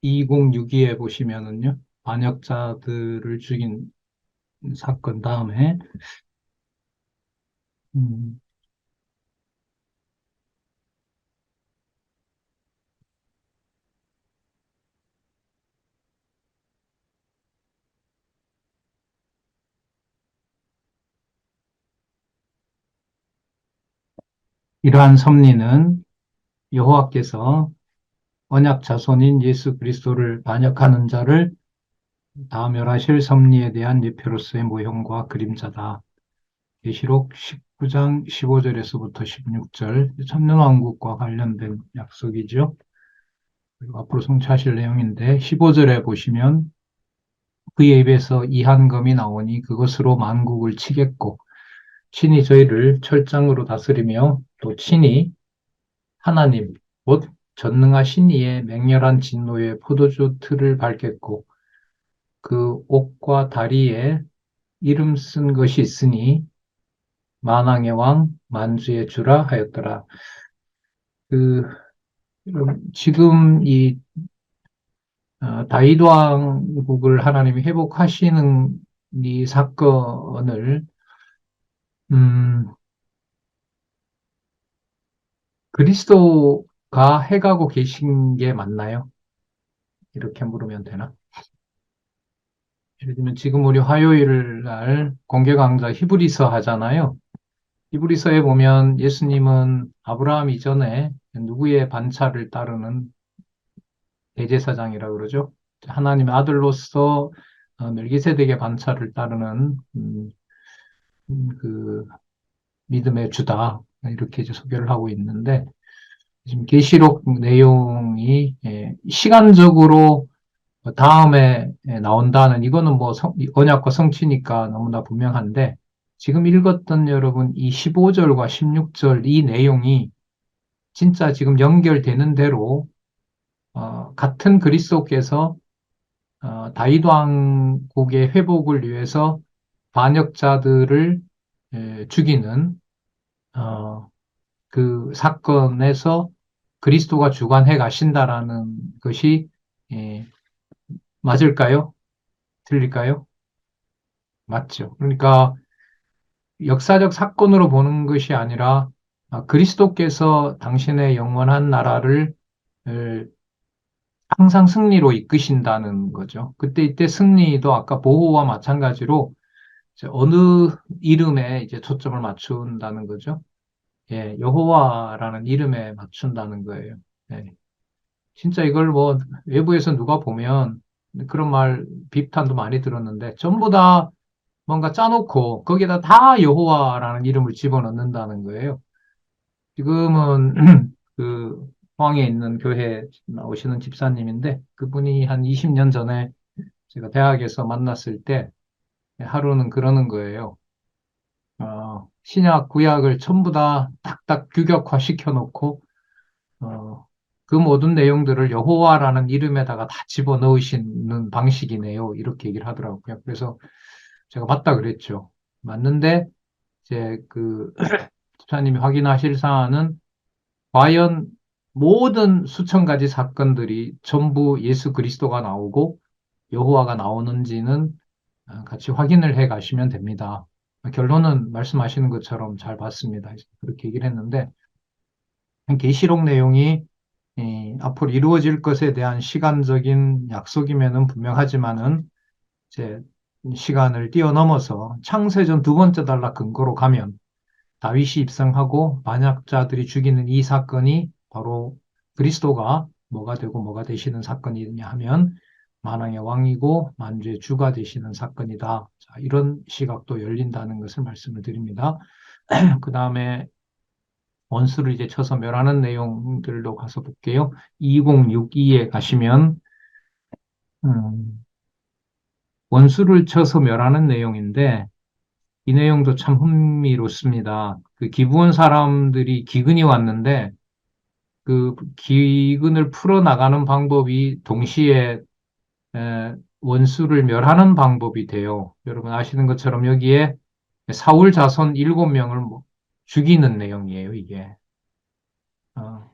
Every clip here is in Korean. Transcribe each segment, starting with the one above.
2062에 보시면은요, 반역자들을 죽인 사건 다음에, 음, 이러한 섭리는 여호와께서 언약 자손인 예수 그리스도를 반역하는 자를 다 멸하실 섭리에 대한 예표로서의 모형과 그림자다. 계시록 19장 15절에서부터 16절, 천년왕국과 관련된 약속이죠. 그리고 앞으로 성취하실 내용인데, 15절에 보시면 그의 입에서 이한검이 나오니 그것으로 만국을 치겠고, 친히 저희를 철장으로 다스리며 또 친히 하나님, 곧 전능하신 이의 맹렬한 진노의 포도주 틀을 밟겠고, 그 옥과 다리에 이름 쓴 것이 있으니 만왕의 왕 만주의 주라 하였더라. 그 지금 이 다윗 왕국을 하나님이 회복하시는 이 사건을 음, 그리스도가 해가고 계신 게 맞나요? 이렇게 물으면 되나? 예를 들면 지금 우리 화요일 날 공개 강좌 히브리서 하잖아요. 히브리서에 보면 예수님은 아브라함 이전에 누구의 반차를 따르는 대제사장이라 그러죠. 하나님의 아들로서 멜기세덱의 반차를 따르는 그 믿음의 주다 이렇게 이제 소개를 하고 있는데 지금 계시록 내용이 시간적으로 다음에 나온다는 이거는 뭐 언약과 성취니까 너무나 분명한데 지금 읽었던 여러분 이 15절과 16절 이 내용이 진짜 지금 연결되는 대로 같은 그리스도께서 다윗 왕국의 회복을 위해서 반역자들을 죽이는 어, 그 사건에서 그리스도가 주관해 가신다라는 것이 예, 맞을까요? 틀릴까요? 맞죠. 그러니까 역사적 사건으로 보는 것이 아니라 그리스도께서 당신의 영원한 나라를 항상 승리로 이끄신다는 거죠. 그때 이때 승리도 아까 보호와 마찬가지로 이제 어느 이름에 이제 초점을 맞춘다는 거죠. 예, 여호와라는 이름에 맞춘다는 거예요. 예, 진짜 이걸 뭐 외부에서 누가 보면 그런 말 비판도 많이 들었는데 전부 다 뭔가 짜놓고 거기에다 다 여호와라는 이름을 집어넣는다는 거예요. 지금은 그 포항에 있는 교회 나오시는 집사님인데 그분이 한 20년 전에 제가 대학에서 만났을 때 하루는 그러는 거예요. 신약, 구약을 전부 다 딱딱 규격화 시켜놓고 그 모든 내용들을 여호와라는 이름에다가 다 집어넣으시는 방식이네요. 이렇게 얘기를 하더라고요. 그래서 제가 맞다 그랬죠. 맞는데 이제 그 집사님이 확인하실 사안은 과연 모든 수천 가지 사건들이 전부 예수 그리스도가 나오고 여호와가 나오는지는 같이 확인을 해 가시면 됩니다. 결론은 말씀하시는 것처럼 잘 봤습니다. 그렇게 얘기를 했는데 계시록 내용이 앞으로 이루어질 것에 대한 시간적인 약속이면은 분명하지만은 이제 시간을 뛰어넘어서 창세전 두 번째 단락 근거로 가면 다윗이 입성하고 반역자들이 죽이는 이 사건이 바로 그리스도가 뭐가 되고 뭐가 되시는 사건이냐 하면 만왕의 왕이고 만주의 주가 되시는 사건이다. 자, 이런 시각도 열린다는 것을 말씀을 드립니다. 그 다음에 원수를 이제 쳐서 멸하는 내용들로 가서 볼게요. 2062에 가시면 음, 원수를 쳐서 멸하는 내용인데 이 내용도 참 흥미롭습니다. 그 기부원 사람들이 기근이 왔는데 그 기근을 풀어나가는 방법이 동시에 원수를 멸하는 방법이 돼요. 여러분 아시는 것처럼 여기에 사울 자손 7명을 죽이는 내용이에요, 이게. 어,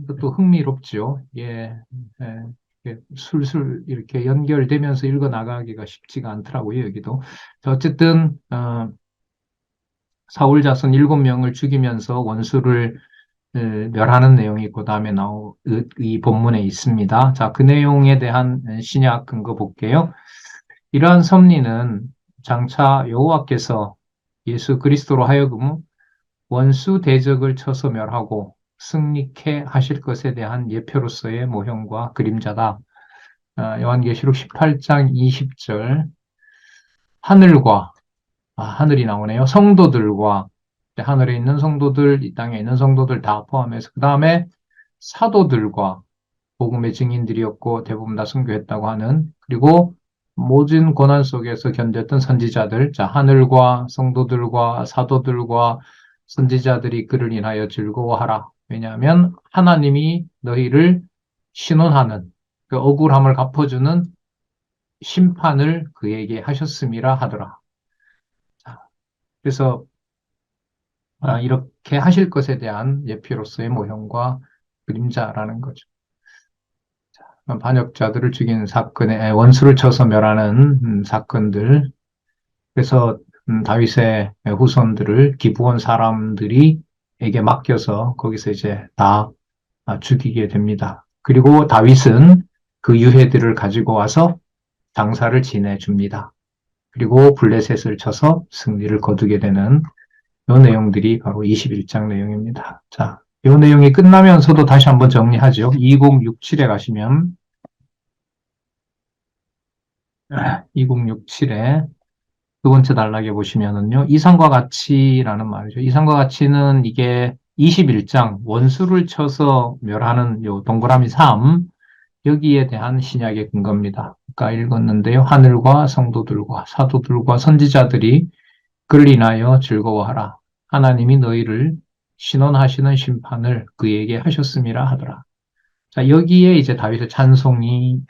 이것도 흥미롭죠. 예, 예, 이렇게 술술 이렇게 연결되면서 읽어 나가기가 쉽지가 않더라고요, 여기도. 자, 어쨌든, 사울 자손 7명을 죽이면서 원수를 멸하는 내용이 그 다음에 이 본문에 있습니다. 자, 그 내용에 대한 신약 근거 볼게요. 이러한 섭리는 장차 여호와께서 예수 그리스도로 하여금 원수 대적을 쳐서 멸하고 승리케 하실 것에 대한 예표로서의 모형과 그림자다. 요한계시록 18장 20절 하늘과 하늘이 나오네요. 성도들과 하늘에 있는 성도들, 이 땅에 있는 성도들 다 포함해서 그 다음에 사도들과 복음의 증인들이었고 대부분 다 순교했다고 하는 그리고 모든 고난 속에서 견뎠던 선지자들, 자 하늘과 성도들과 사도들과 선지자들이 그를 인하여 즐거워하라. 왜냐하면 하나님이 너희를 신원하는 그 억울함을 갚아주는 심판을 그에게 하셨음이라 하더라. 그래서 이렇게 하실 것에 대한 예표로서의 모형과 그림자라는 거죠. 반역자들을 죽인 사건에 원수를 쳐서 멸하는 사건들. 그래서 다윗의 후손들을 기브온 사람들이 에게 맡겨서 거기서 이제 다 죽이게 됩니다. 그리고 다윗은 그 유해들을 가지고 와서 장사를 지내줍니다. 그리고 블레셋을 쳐서 승리를 거두게 되는 이 내용들이 바로 21장 내용입니다. 자, 이 내용이 끝나면서도 다시 한번 정리하죠. 2067에 가시면 2067에 두 번째 단락에 보시면은요. 이상과 같이라는 말이죠. 이상과 같이는 이게 21장 원수를 쳐서 멸하는 요 동그라미 3 여기에 대한 신약의 근거입니다. 아까 읽었는데요. 하늘과 성도들과 사도들과 선지자들이 그를 인하여 즐거워하라. 하나님이 너희를 신원하시는 심판을 그에게 하셨음이라 하더라. 자, 여기에 이제 다윗의 찬송이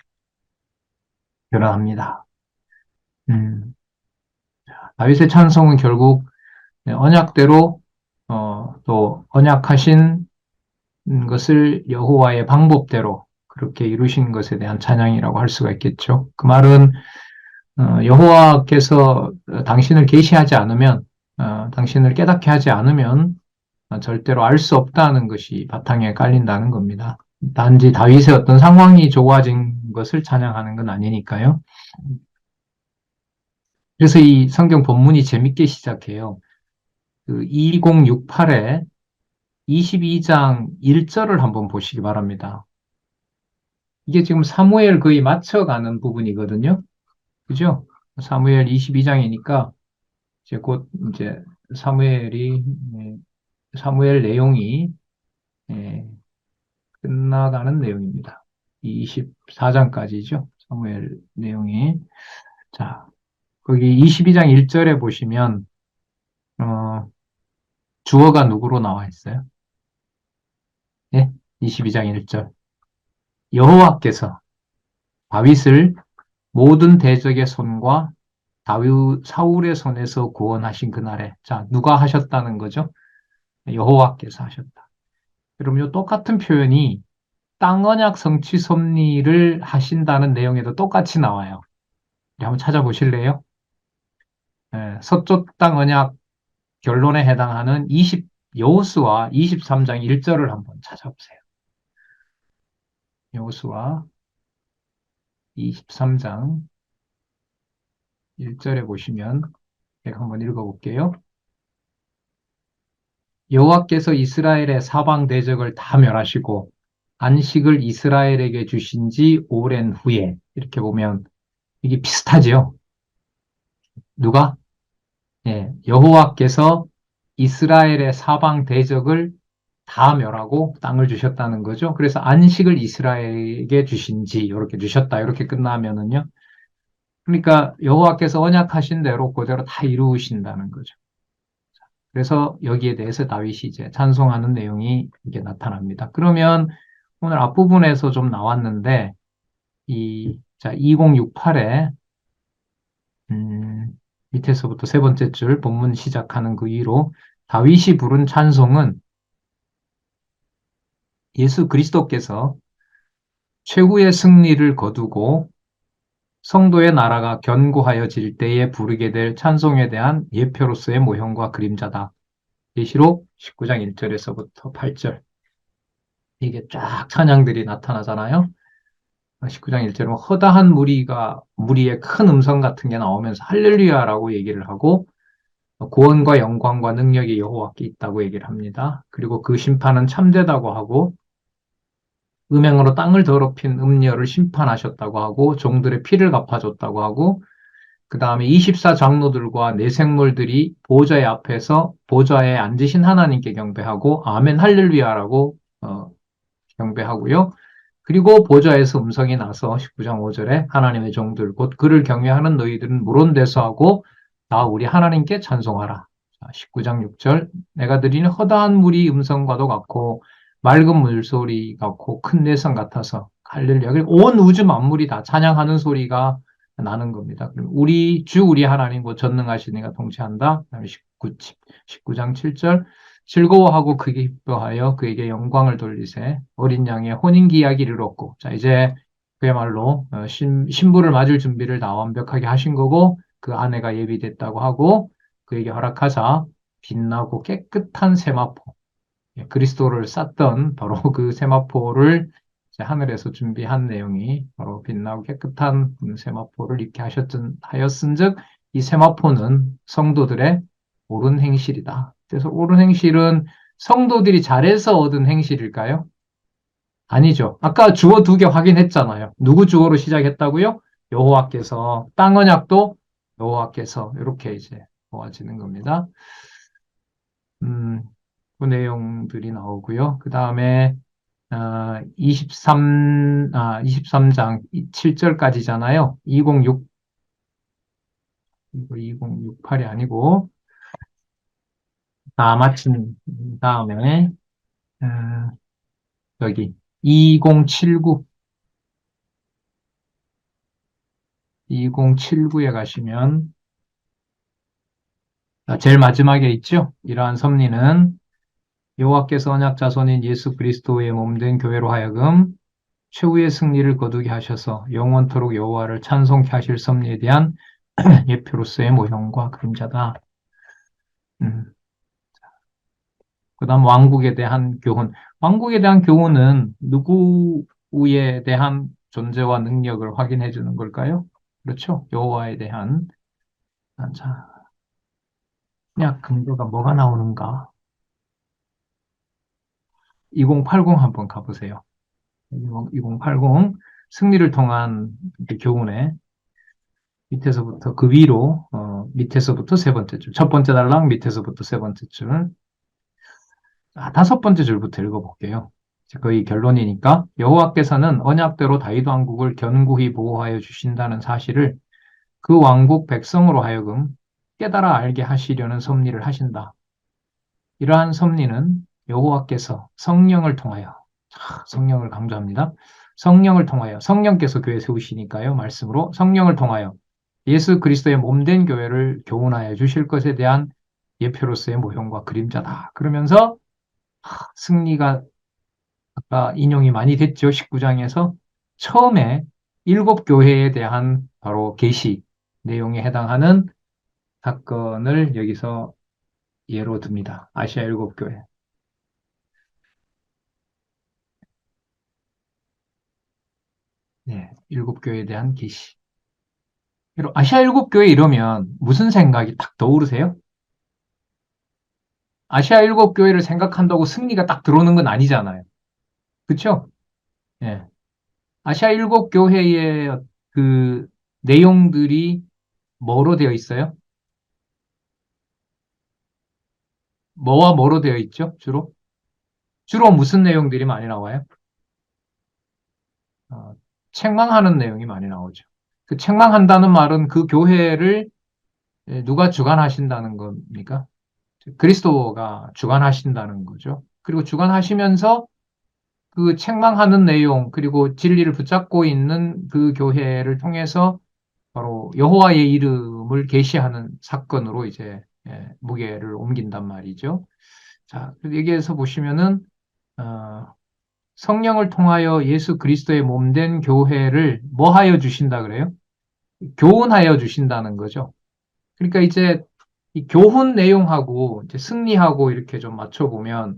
드러납니다. 다윗의 찬송은 결국 언약대로 또 언약하신 것을 여호와의 방법대로 그렇게 이루신 것에 대한 찬양이라고 할 수가 있겠죠. 그 말은 여호와께서 당신을 계시하지 않으면 당신을 깨닫게 하지 않으면 절대로 알 수 없다는 것이 바탕에 깔린다는 겁니다. 단지 다윗의 어떤 상황이 좋아진 것을 찬양하는 건 아니니까요. 그래서 이 성경 본문이 재밌게 시작해요. 그 2068에 22장 1절을 한번 보시기 바랍니다. 이게 지금 사무엘 거의 맞춰가는 부분이거든요. 그죠? 사무엘 22장이니까 이제 곧 이제 사무엘 내용이 끝나가는 내용입니다. 24장까지죠. 사무엘 내용이. 자, 거기 22장 1절에 보시면 주어가 누구로 나와 있어요? 예? 22장 1절. 여호와께서 다윗을 모든 대적의 손과 사울의 손에서 구원하신 그날에. 자, 누가 하셨다는 거죠? 여호와께서 하셨다. 그럼 이 똑같은 표현이 땅 언약 성취 섭리를 하신다는 내용에도 똑같이 나와요. 한번 찾아보실래요? 서쪽 땅 언약 결론에 해당하는 여호수아 23장 1절을 한번 찾아보세요. 여호수아 23장 1절에 보시면 제가 한번 읽어볼게요. 여호와께서 이스라엘의 사방 대적을 다 멸하시고 안식을 이스라엘에게 주신 지 오랜 후에 이렇게 보면 이게 비슷하죠. 누가? 여호와께서 이스라엘의 사방 대적을 다 멸하고 땅을 주셨다는 거죠. 그래서 안식을 이스라엘에게 주신 지 이렇게 주셨다. 이렇게 끝나면은요. 그러니까 여호와께서 언약하신 대로 그대로 다 이루신다는 거죠. 그래서 여기에 대해서 다윗이 이제 찬송하는 내용이 이게 나타납니다. 그러면 오늘 앞부분에서 좀 나왔는데 자, 2068에 밑에서부터 세 번째 줄 본문 시작하는 그 위로 다윗이 부른 찬송은 예수 그리스도께서 최후의 승리를 거두고 성도의 나라가 견고하여질 때에 부르게 될 찬송에 대한 예표로서의 모형과 그림자다. 계시록 19장 1절에서부터 8절. 이게 쫙 찬양들이 나타나잖아요. 19장 1절은 허다한 무리의 큰 음성 같은 게 나오면서 할렐루야라고 얘기를 하고 구원과 영광과 능력이 여호와께 있다고 얘기를 합니다. 그리고 그 심판은 참되다고 하고 음행으로 땅을 더럽힌 음녀를 심판하셨다고 하고 종들의 피를 갚아줬다고 하고 그 다음에 24 장로들과 내생물들이 보좌의 앞에서 보좌에 앉으신 하나님께 경배하고 아멘 할렐루야라고 경배하고요. 그리고 보좌에서 음성이 나서 19장 5절에 하나님의 종들 곧 그를 경외하는 너희들은 물론대소하고 나 우리 하나님께 찬송하라. 19장 6절 내가 드리는 허다한 물이 음성과도 같고 맑은 물소리 같고 큰 내성 같아서 할렐루야. 그리고 온 우주 만물이 다 찬양하는 소리가 나는 겁니다. 우리 하나님 곧 전능하신 이가 통치한다. 그다음에 19장 7절 즐거워하고 크게 기뻐하여 그에게 영광을 돌리세 어린 양의 혼인기약이 이르렀고 자 이제 그야말로 신부를 맞을 준비를 다 완벽하게 하신 거고 그 아내가 예비됐다고 하고 그에게 허락하자 빛나고 깨끗한 세마포 그리스도를 쌌던 바로 그 세마포를 하늘에서 준비한 내용이 바로 빛나고 깨끗한 세마포를 입게 하였은즉 이 세마포는 성도들의 옳은 행실이다. 그래서 옳은 행실은 성도들이 잘해서 얻은 행실일까요? 아니죠. 아까 주어 두 개 확인했잖아요. 누구 주어로 시작했다고요? 여호와께서 땅 언약도 여호와께서 이렇게 이제 모아지는 겁니다. 그 내용들이 나오고요. 그 다음에 23장 7절까지잖아요. 2068이 아니고 다 마친 다음에 어, 여기 2079에 가시면 제일 마지막에 있죠. 이러한 섭리는 여호와께서 언약 자손인 예수 그리스도의 몸된 교회로 하여금 최후의 승리를 거두게 하셔서 영원토록 여호와를 찬송케 하실 섭리에 대한 예표로서의 모형과 그림자다. 음. 그다음 왕국에 대한 교훈. 왕국에 대한 교훈은 누구에 대한 존재와 능력을 확인해 주는 걸까요? 그렇죠? 여호와에 대한 자, 약 근거가 뭐가 나오는가? 2080 한번 가보세요. 2080 승리를 통한 교훈에 밑에서부터 그 위로 밑에서부터 세 번째 줄, 첫 번째 달랑 밑에서부터 세 번째 줄, 다섯 번째 줄부터 읽어볼게요. 거의 결론이니까 여호와께서는 언약대로 다윗 왕국을 견고히 보호하여 주신다는 사실을 그 왕국 백성으로 하여금 깨달아 알게 하시려는 섭리를 하신다. 이러한 섭리는 여호와께서 성령을 통하여 성령을 강조합니다. 성령을 통하여 성령께서 교회 세우시니까요. 말씀으로 성령을 통하여 예수 그리스도의 몸된 교회를 교훈하여 주실 것에 대한 예표로서의 모형과 그림자다. 그러면서 승리가 아까 인용이 많이 됐죠. 19장에서 처음에 일곱 교회에 대한 바로 계시 내용에 해당하는 사건을 여기서 예로 듭니다. 아시아 일곱 교회. 네, 일곱 교회에 대한 계시. 아시아 일곱 교회 이러면 무슨 생각이 딱 떠오르세요? 아시아 일곱 교회를 생각한다고 승리가 딱 들어오는 건 아니잖아요. 그렇죠? 예. 아시아 일곱 교회의 그 내용들이 뭐로 되어 있어요? 뭐와 뭐로 되어 있죠? 주로? 주로 무슨 내용들이 많이 나와요? 어, 책망하는 내용이 많이 나오죠. 그 책망한다는 말은 그 교회를 누가 주관하신다는 겁니까? 그리스도가 주관하신다는 거죠. 그리고 주관하시면서 그 책망하는 내용, 그리고 진리를 붙잡고 있는 그 교회를 통해서 바로 여호와의 이름을 계시하는 사건으로 이제 무게를 옮긴단 말이죠. 자, 여기에서 보시면은 어, 성령을 통하여 예수 그리스도의 몸된 교회를 뭐 하여 주신다 그래요? 교훈하여 주신다는 거죠. 그러니까 이제 이 교훈 내용하고 이제 승리하고 이렇게 좀 맞춰보면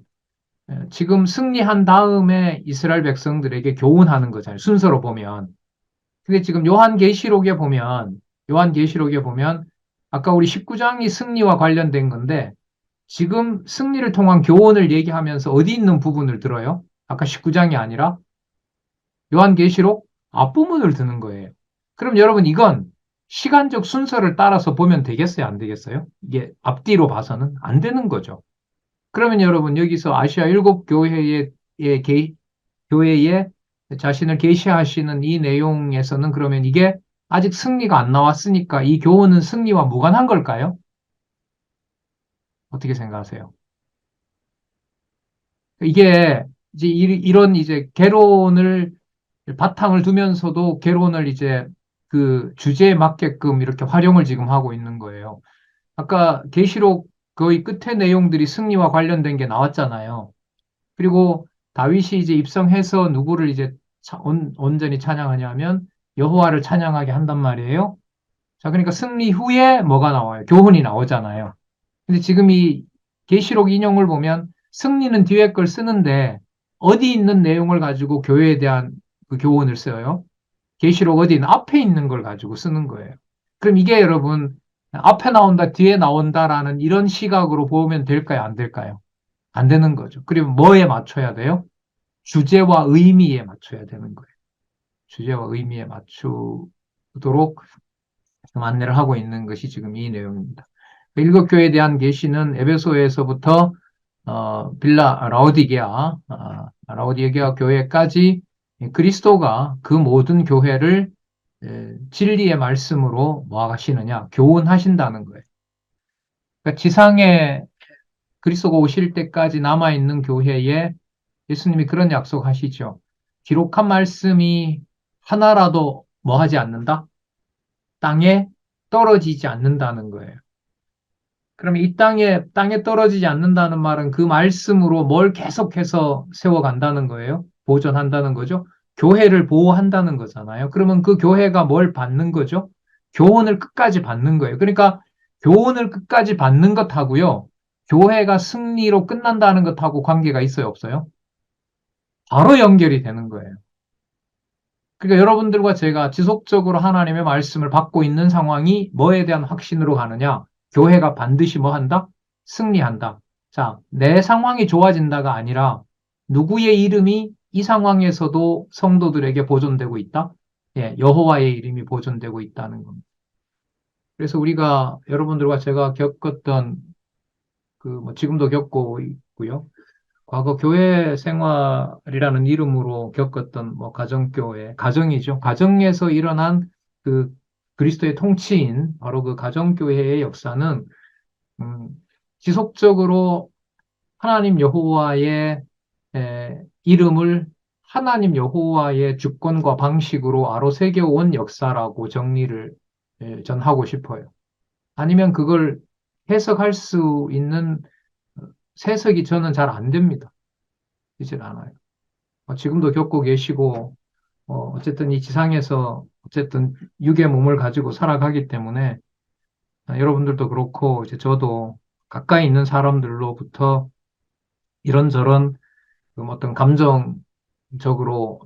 지금 승리한 다음에 이스라엘 백성들에게 교훈하는 거잖아요. 순서로 보면. 근데 지금 요한계시록에 보면 아까 우리 19장이 승리와 관련된 건데 지금 승리를 통한 교훈을 얘기하면서 어디 있는 부분을 들어요? 아까 19장이 아니라 요한계시록 앞부분을 드는 거예요. 그럼 여러분 이건 시간적 순서를 따라서 보면 되겠어요? 안 되겠어요? 이게 앞뒤로 봐서는 안 되는 거죠. 그러면 여러분 여기서 아시아 일곱 교회에 자신을 계시하시는 이 내용에서는 그러면 이게 아직 승리가 안 나왔으니까 이 교훈은 승리와 무관한 걸까요? 어떻게 생각하세요? 이게 이제 이런 이제 개론을 바탕을 두면서도 개론을 이제 그 주제에 맞게끔 이렇게 활용을 지금 하고 있는 거예요. 아까 계시록 거의 끝에 내용들이 승리와 관련된 게 나왔잖아요. 그리고 다윗이 이제 입성해서 누구를 이제 온전히 찬양하냐면 여호와를 찬양하게 한단 말이에요. 자, 그러니까 승리 후에 뭐가 나와요? 교훈이 나오잖아요. 근데 지금 이 계시록 인용을 보면 승리는 뒤에 걸 쓰는데 어디 있는 내용을 가지고 교회에 대한 그 교훈을 써요? 계시록 어디 있는 앞에 있는 걸 가지고 쓰는 거예요. 그럼 이게 여러분 앞에 나온다, 뒤에 나온다라는 이런 시각으로 보면 될까요? 안 될까요? 안 되는 거죠. 그리고 뭐에 맞춰야 돼요? 주제와 의미에 맞춰야 되는 거예요. 주제와 의미에 맞추도록 지금 안내를 하고 있는 것이 지금 이 내용입니다. 일곱 교회에 대한 계시는 에베소에서부터 빌라 라오디게아 교회까지 그리스도가 그 모든 교회를 진리의 말씀으로 뭐 하시느냐 교훈하신다는 거예요. 그러니까 지상에 그리스도가 오실 때까지 남아 있는 교회에 예수님이 그런 약속하시죠. 기록한 말씀이 하나라도 뭐 하지 않는다? 땅에 떨어지지 않는다는 거예요. 그러면 이 땅에 떨어지지 않는다는 말은 그 말씀으로 뭘 계속해서 세워간다는 거예요. 보존한다는 거죠. 교회를 보호한다는 거잖아요. 그러면 그 교회가 뭘 받는 거죠? 교훈을 끝까지 받는 거예요. 그러니까 교훈을 끝까지 받는 것하고요. 교회가 승리로 끝난다는 것하고 관계가 있어요, 없어요? 바로 연결이 되는 거예요. 그러니까 여러분들과 제가 지속적으로 하나님의 말씀을 받고 있는 상황이 뭐에 대한 확신으로 가느냐? 교회가 반드시 뭐 한다? 승리한다. 자, 내 상황이 좋아진다가 아니라 누구의 이름이 이 상황에서도 성도들에게 보존되고 있다? 예, 여호와의 이름이 보존되고 있다는 겁니다. 그래서 우리가 여러분들과 제가 겪었던 뭐 지금도 겪고 있고요. 과거 교회 생활이라는 이름으로 겪었던 뭐 가정교회, 가정이죠. 가정에서 일어난 그 그리스도의 통치인 바로 그 가정교회의 역사는 음, 지속적으로 하나님 여호와의 이름을 하나님 여호와의 주권과 방식으로 아로새겨온 역사라고 정리를 전 하고 싶어요. 아니면 그걸 해석할 수 있는 해석이 저는 잘 안 됩니다. 되질 않아요. 지금도 겪고 계시고, 어쨌든 이 지상에서 어쨌든 육의 몸을 가지고 살아가기 때문에 여러분들도 그렇고, 이제 저도 가까이 있는 사람들로부터 이런저런 어떤 감정적으로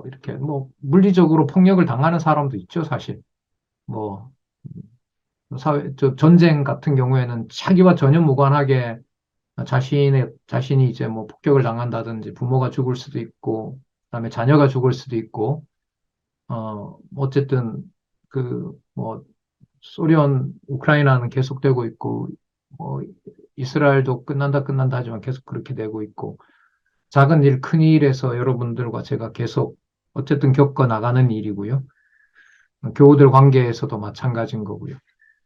이렇게 물리적으로 폭력을 당하는 사람도 있죠, 사실. 뭐, 전쟁 같은 경우에는 자기와 전혀 무관하게 자신이 이제 뭐 폭격을 당한다든지 부모가 죽을 수도 있고, 그다음에 자녀가 죽을 수도 있고, 어쨌든 뭐 소련, 우크라이나는 계속되고 있고, 뭐 이스라엘도 끝난다 하지만 계속 그렇게 되고 있고, 작은 일, 큰 일에서 여러분들과 제가 계속 어쨌든 겪어 나가는 일이고요. 교우들 관계에서도 마찬가지인 거고요.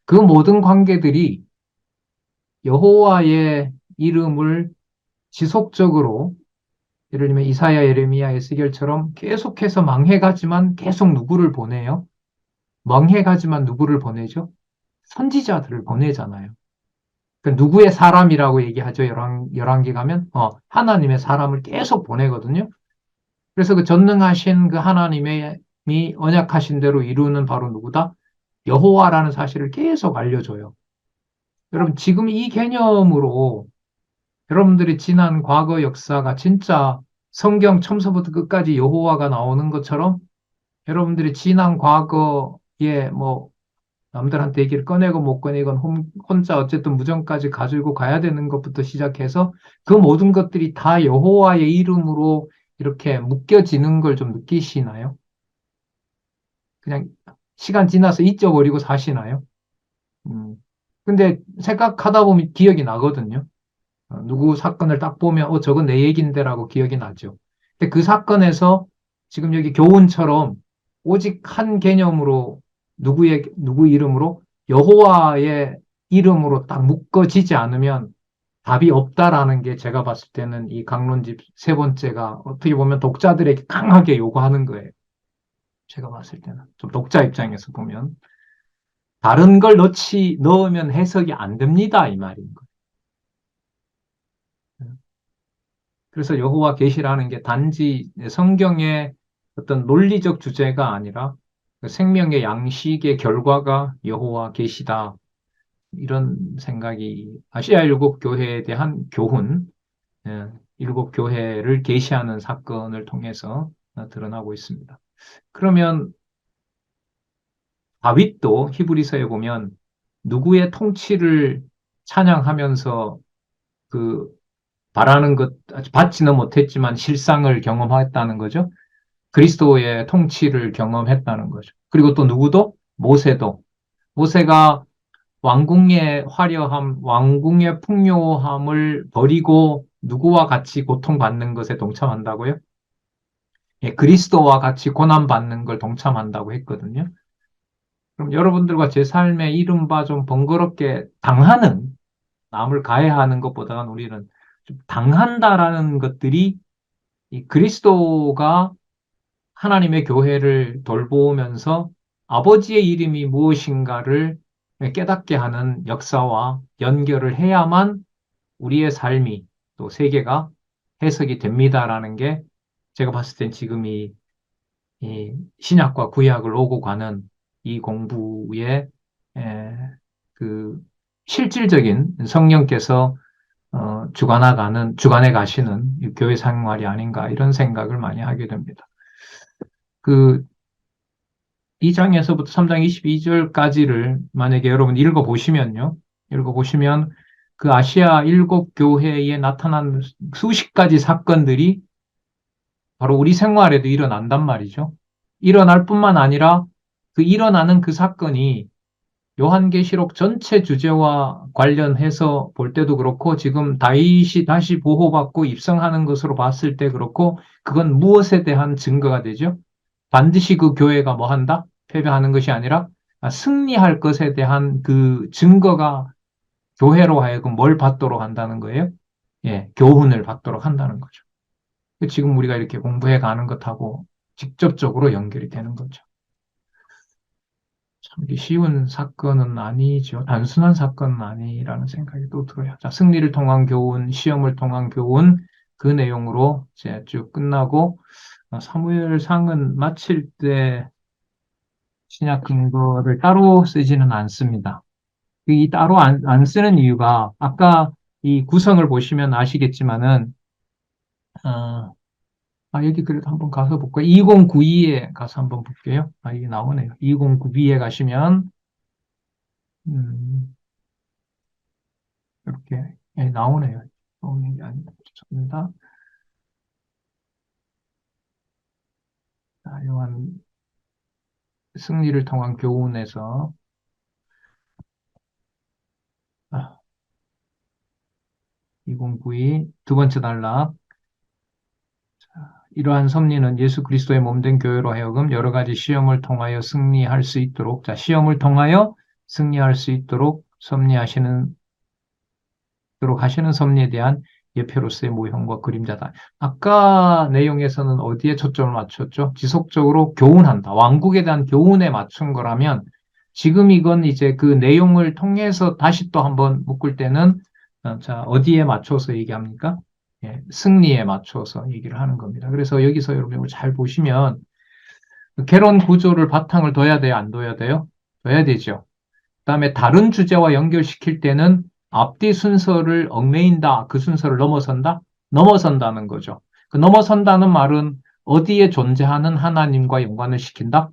그 모든 관계들이 여호와의 이름을 지속적으로 예를 들면 이사야, 예레미야, 에스겔처럼 계속해서 망해가지만 계속 누구를 보내요? 망해가지만 누구를 보내죠? 선지자들을 보내잖아요. 누구의 사람이라고 얘기하죠? 열왕기 가면 하나님의 사람을 계속 보내거든요. 그래서 그 전능하신 그 하나님이 언약하신 대로 이루는 바로 누구다? 여호와라는 사실을 계속 알려줘요. 여러분, 지금 이 개념으로 여러분들이 지난 과거 역사가 진짜 성경 처음서부터 끝까지 여호와가 나오는 것처럼 여러분들이 지난 과거에 뭐 남들한테 얘기를 꺼내고 못 꺼내건 혼자 어쨌든 무정까지 가지고 가야 되는 것부터 시작해서 그 모든 것들이 다 여호와의 이름으로 이렇게 묶여지는 걸 좀 느끼시나요? 그냥 시간 지나서 잊어버리고 사시나요? 음. 근데 생각하다 보면 기억이 나거든요. 누구 사건을 딱 보면, 저건 내 얘긴데라고 기억이 나죠. 근데 그 사건에서 지금 여기 교훈처럼 오직 한 개념으로 누구 이름으로 여호와의 이름으로 딱 묶어지지 않으면 답이 없다라는 게 제가 봤을 때는 이 강론집 세 번째가 어떻게 보면 독자들에게 강하게 요구하는 거예요. 제가 봤을 때는. 좀 독자 입장에서 보면. 다른 걸 넣으면 해석이 안 됩니다. 이 말인 거예요. 그래서 여호와 계시라는 게 단지 성경의 어떤 논리적 주제가 아니라 그 생명의 양식의 결과가 여호와 계시다. 이런 생각이 아시아 일곱 교회에 대한 교훈, 일곱 교회를 계시하는 사건을 통해서 드러나고 있습니다. 그러면 다윗도 히브리서에 보면 누구의 통치를 찬양하면서 그 바라는 것 받지는 못했지만 실상을 경험했다는 거죠. 그리스도의 통치를 경험했다는 거죠. 그리고 또 누구도 모세도 모세가 왕궁의 화려함, 왕궁의 풍요함을 버리고 누구와 같이 고통받는 것에 동참한다고요? 예, 그리스도와 같이 고난받는 걸 동참한다고 했거든요. 그럼 여러분들과 제 삶에 이른바 좀 번거롭게 당하는, 남을 가해하는 것보다는 우리는 좀 당한다라는 것들이 이 그리스도가 하나님의 교회를 돌보면서 아버지의 이름이 무엇인가를 깨닫게 하는 역사와 연결을 해야만 우리의 삶이 또 세계가 해석이 됩니다라는 게 제가 봤을 땐 지금 이 신약과 구약을 오고 가는 이 공부의 에, 그 실질적인 성령께서 주관해 가시는 이 교회 생활이 아닌가 이런 생각을 많이 하게 됩니다. 그 2장에서부터 3장 22절까지를 만약에 여러분 읽어보시면요. 읽어보시면 그 아시아 일곱 교회에 나타난 수십 가지 사건들이 바로 우리 생활에도 일어난단 말이죠. 일어날 뿐만 아니라 그 일어나는 그 사건이 요한계시록 전체 주제와 관련해서 볼 때도 그렇고 지금 다윗이 다시 보호받고 입성하는 것으로 봤을 때 그렇고 그건 무엇에 대한 증거가 되죠? 반드시 그 교회가 뭐 한다? 패배하는 것이 아니라 승리할 것에 대한 그 증거가 교회로 하여금 뭘 받도록 한다는 거예요? 예, 교훈을 받도록 한다는 거죠. 지금 우리가 이렇게 공부해 가는 것하고 직접적으로 연결이 되는 거죠. 참 이게 쉬운 사건은 아니죠. 단순한 사건은 아니라는 생각이 또 들어요. 자, 승리를 통한 교훈, 시험을 통한 교훈, 그 내용으로 이제 쭉 끝나고 사무엘상은 마칠 때 신약 근거를 따로 쓰지는 않습니다. 이 따로 안 쓰는 이유가 아까 이 구성을 보시면 아시겠지만은 여기 그래도 한번 가서 볼까요? 2092에 가서 한번 볼게요. 이게 나오네요. 2092에 가시면 음, 이렇게 나오네요. 나오는 게 아니라 죄송합니다. 요한 승리를 통한 교훈에서 2092 두 번째 단락 이러한 섭리는 예수 그리스도의 몸된 교회로 하여금 여러 가지 시험을 통하여 승리할 수 있도록, 자, 시험을 통하여 승리할 수 있도록 하시는 섭리에 대한 예표로서의 모형과 그림자다. 아까 내용에서는 어디에 초점을 맞췄죠? 지속적으로 교훈한다. 왕국에 대한 교훈에 맞춘 거라면 지금 이건 이제 그 내용을 통해서 다시 또 한번 묶을 때는 자, 어디에 맞춰서 얘기합니까? 승리에 맞춰서 얘기를 하는 겁니다. 그래서 여기서 여러분 이걸 잘 보시면 개론 구조를 바탕을 둬야 돼요? 안 둬야 돼요? 둬야 되죠. 그다음에 다른 주제와 연결시킬 때는 앞뒤 순서를 얽매인다. 그 순서를 넘어선다? 넘어선다는 거죠. 그 넘어선다는 말은 어디에 존재하는 하나님과 연관을 시킨다?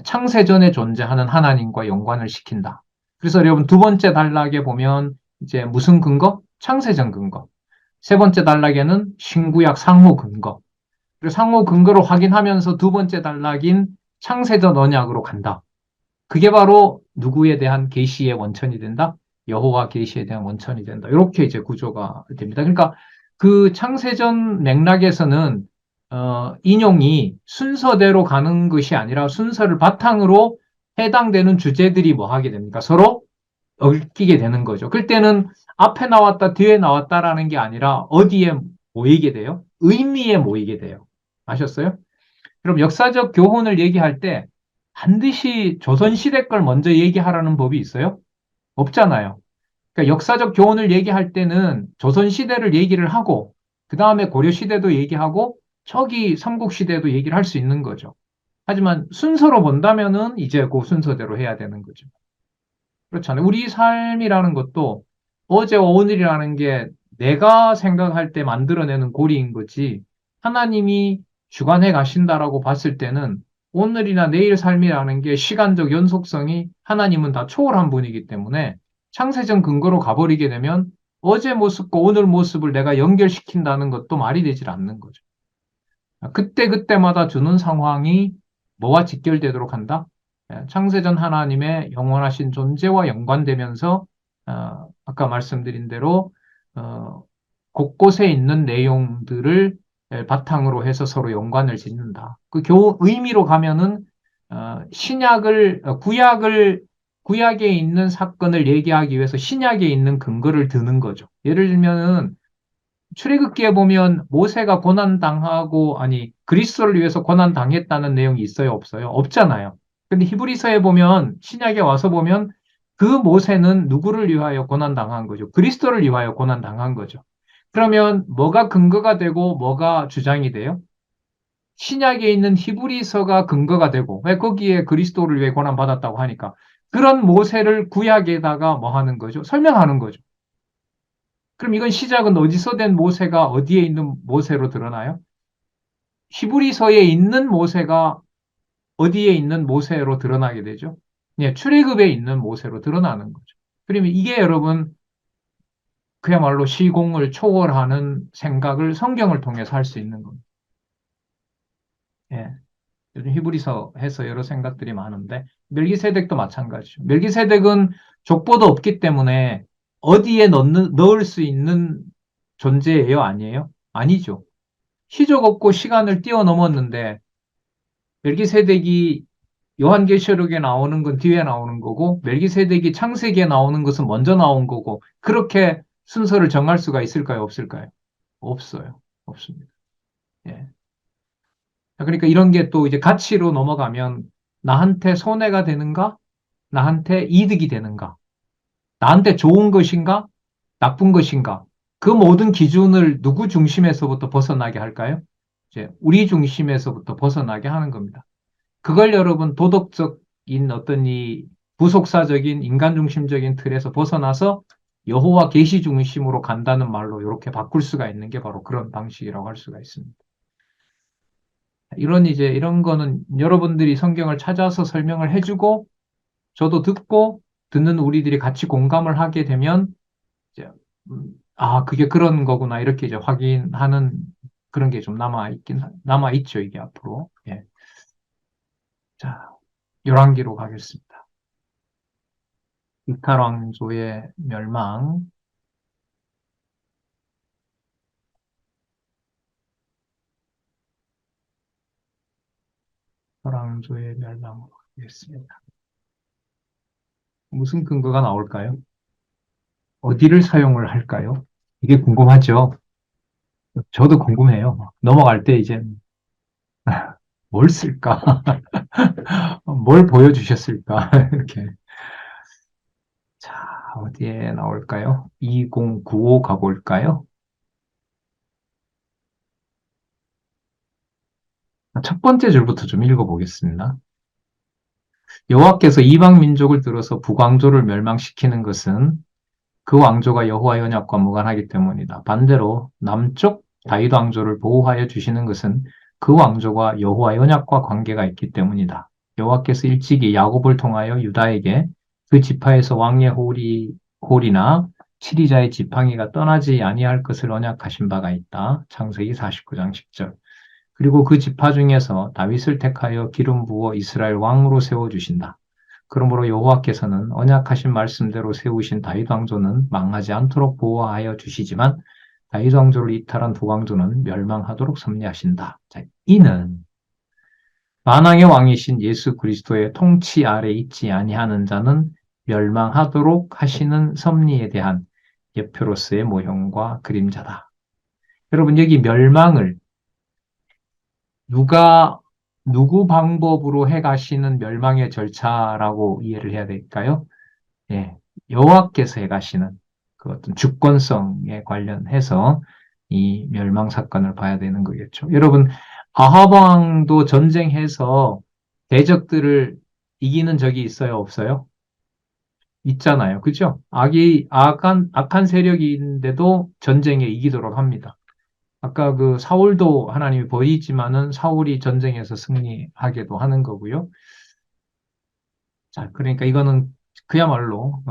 창세전에 존재하는 하나님과 연관을 시킨다. 그래서 여러분 두 번째 단락에 보면 이제 무슨 근거? 창세전 근거. 세 번째 단락에는 신구약 상호 근거. 그리고 상호 근거를 확인하면서 두 번째 단락인 창세전 언약으로 간다. 그게 바로 누구에 대한 계시의 원천이 된다? 여호와 계시에 대한 원천이 된다. 이렇게 이제 구조가 됩니다. 그러니까 그 창세전 맥락에서는 인용이 순서대로 가는 것이 아니라 순서를 바탕으로 해당되는 주제들이 뭐 하게 됩니까? 서로 얽히게 되는 거죠. 그때는 앞에 나왔다, 뒤에 나왔다라는 게 아니라 어디에 모이게 돼요? 의미에 모이게 돼요. 아셨어요? 그럼 역사적 교훈을 얘기할 때 반드시 조선시대 걸 먼저 얘기하라는 법이 있어요? 없잖아요. 그러니까 역사적 교훈을 얘기할 때는 조선시대를 얘기를 하고, 그 다음에 고려시대도 얘기하고, 초기 삼국시대도 얘기를 할 수 있는 거죠. 하지만 순서로 본다면은 이제 그 순서대로 해야 되는 거죠. 그렇잖아요. 우리 삶이라는 것도 어제와 오늘이라는 게 내가 생각할 때 만들어내는 고리인 거지, 하나님이 주관해 가신다라고 봤을 때는 오늘이나 내일 삶이라는 게 시간적 연속성이 하나님은 다 초월한 분이기 때문에 창세전 근거로 가버리게 되면 어제 모습과 오늘 모습을 내가 연결시킨다는 것도 말이 되질 않는 거죠. 그때그때마다 주는 상황이 뭐와 직결되도록 한다? 창세전 하나님의 영원하신 존재와 연관되면서 아까 말씀드린 대로 어, 곳곳에 있는 내용들을 바탕으로 해서 서로 연관을 짓는다. 그 의미로 가면은 구약에 있는 사건을 얘기하기 위해서 신약에 있는 근거를 드는 거죠. 예를 들면은 출애굽기에 보면 모세가 고난당하고, 아니, 그리스도를 위해서 고난당했다는 내용이 있어요, 없어요? 없잖아요. 근데 히브리서에 보면, 신약에 와서 보면 그 모세는 누구를 위하여 고난당한 거죠? 그리스도를 위하여 고난당한 거죠. 그러면 뭐가 근거가 되고 뭐가 주장이 돼요? 신약에 있는 히브리서가 근거가 되고, 왜 거기에 그리스도를 위해 고난받았다고 하니까 그런 모세를 구약에다가 뭐 하는 거죠? 설명하는 거죠. 그럼 이건 시작은 어디서 된 모세가 어디에 있는 모세로 드러나요? 히브리서에 있는 모세가 어디에 있는 모세로 드러나게 되죠? 네, 출애굽에 있는 모세로 드러나는 거죠. 그러면 이게 여러분 그야말로 시공을 초월하는 생각을 성경을 통해서 할 수 있는 겁니다. 예. 요즘 히브리서 해서 여러 생각들이 많은데 멜기세덱도 마찬가지죠. 멜기세덱은 족보도 없기 때문에 어디에 넣을 수 있는 존재예요, 아니에요? 아니죠. 시적 없고 시간을 뛰어넘었는데 멜기세덱이 요한계시록에 나오는 건 뒤에 나오는 거고 멜기세덱이 창세기에 나오는 것은 먼저 나온 거고 그렇게 순서를 정할 수가 있을까요? 없을까요? 없어요. 없습니다. 예. 그러니까 이런 게 또 이제 가치로 넘어가면 나한테 손해가 되는가? 나한테 이득이 되는가? 나한테 좋은 것인가? 나쁜 것인가? 그 모든 기준을 누구 중심에서부터 벗어나게 할까요? 이제 우리 중심에서부터 벗어나게 하는 겁니다. 그걸 여러분 도덕적인 어떤 이 부속사적인 인간 중심적인 틀에서 벗어나서 여호와 계시 중심으로 간다는 말로 이렇게 바꿀 수가 있는 게 바로 그런 방식이라고 할 수가 있습니다. 이런 거는 여러분들이 성경을 찾아서 설명을 해주고 저도 듣고 듣는 우리들이 같이 공감을 하게 되면 이제 그게 그런 거구나 이렇게 이제 확인하는 그런 게 좀 남아 있죠 이게 앞으로. 예. 자, 열왕기로 가겠습니다. 이탈 왕조의 멸망. 이탈 왕조의 멸망으로 가겠습니다. 무슨 근거가 나올까요? 어디를 사용을 할까요? 이게 궁금하죠? 저도 궁금해요. 넘어갈 때 이제 뭘 쓸까? 뭘 보여주셨을까? 이렇게. 자, 어디에 나올까요? 2095 가볼까요? 첫 번째 줄부터 좀 읽어보겠습니다. 여호와께서 이방 민족을 들어서 북왕조를 멸망시키는 것은 그 왕조가 여호와의 언약과 무관하기 때문이다. 반대로 남쪽 다윗 왕조를 보호하여 주시는 것은 그 왕조가 여호와의 언약과 관계가 있기 때문이다. 여호와께서 일찍이 야곱을 통하여 유다에게 그 지파에서 왕의 홀이나 치리자의 지팡이가 떠나지 아니할 것을 언약하신 바가 있다. 창세기 49장 10절. 그리고 그 지파 중에서 다윗을 택하여 기름 부어 이스라엘 왕으로 세워주신다. 그러므로 여호와께서는 언약하신 말씀대로 세우신 다윗 왕조는 망하지 않도록 보호하여 주시지만 다윗 왕조를 이탈한 북왕조는 멸망하도록 섭리하신다. 자, 이는 만왕의 왕이신 예수 그리스도의 통치 아래 있지 아니하는 자는 멸망하도록 하시는 섭리에 대한 예표로서의 모형과 그림자다. 여러분 여기 멸망을 누구 방법으로 해가시는 멸망의 절차라고 이해를 해야 될까요? 예, 여호와께서 해가시는 그 어떤 주권성에 관련해서 이 멸망 사건을 봐야 되는 거겠죠. 여러분, 아합 왕도 전쟁해서 대적들을 이기는 적이 있어요, 없어요? 있잖아요. 그죠? 악한 세력인데도 전쟁에 이기도록 합니다. 아까 그 사울도 하나님이 버리지만은 사울이 전쟁에서 승리하게도 하는 거고요. 자, 그러니까 이거는 그야말로